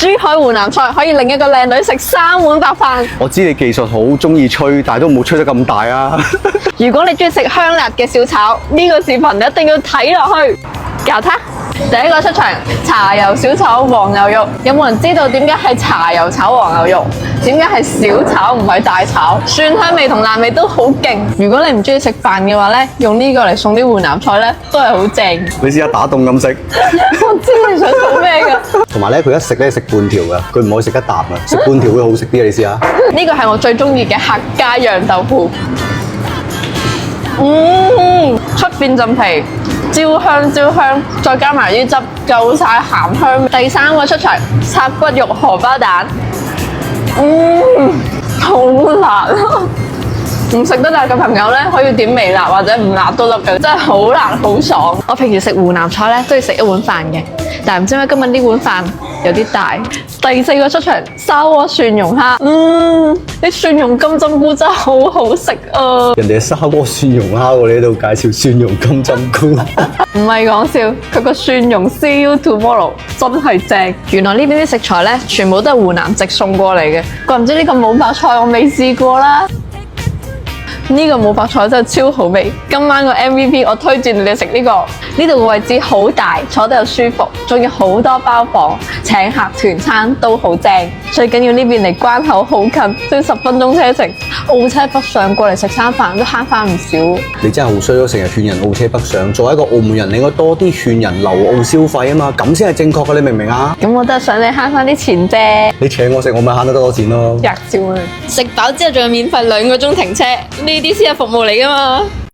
珠海湖南菜可以令一個靚女食3碗白飯。我知你技術好，中意吹，但係都冇吹得咁大啊！如果你中意食香辣嘅小炒，呢個視頻你一定要睇落去。教他第一個出場，茶油小炒黃牛肉。有冇人知道點解係茶油炒黃牛肉？點解係小炒唔係大炒？蒜香味同辣味都好勁。如果你唔中意食飯嘅話咧，用呢個嚟送啲湖南菜咧，都係好正。你試下打凍咁食。我知你想做咩㗎？同埋咧，佢一食咧食半條㗎，佢唔可以食一啖啊！食半條會好食啲啊！你試下。呢個係我最中意嘅客家釀豆腐。出邊陣皮，焦香，再加埋啲汁，夠晒鹹香。第三個出場，插骨肉荷包蛋。好辣啊！唔食得辣嘅朋友咧，可以點微辣或者唔辣都得嘅，真係好辣好爽。我平時食湖南菜咧都要食一碗飯嘅，但係唔知點解今日呢碗飯有啲大。第四個出場，砂鍋蒜蓉蝦。啲蒜蓉金針菇真係好好食啊！人哋係砂鍋蒜蓉蝦喎，你喺度介紹蒜蓉金針菇。唔係講笑，佢個蒜蓉 See you tomorrow 真係正。原來呢邊啲食材咧，全部都係湖南直送過嚟嘅。怪唔知呢個冇白菜我未試過啦。呢個冇白菜真係超好味，今晚個 MVP 我推薦你哋食呢個。呢度嘅位置好大，坐得又舒服，仲有好多包房，請客團餐都好正。最緊要呢邊離關口好近，只要10分鐘車程。澳車北上過嚟食餐飯都慳翻唔少。你真係好衰咯，成日勸人澳車北上。作為一個澳門人，你應該多啲勸人留澳消費啊嘛，咁先係正確嘅，你明唔明啊？咁我都係想你慳翻啲錢啫。你請我食，我咪慳得多錢咯。吔蕉啊！食飽之後仲有免費2個鐘停車，呢啲先係服務嚟噶嘛。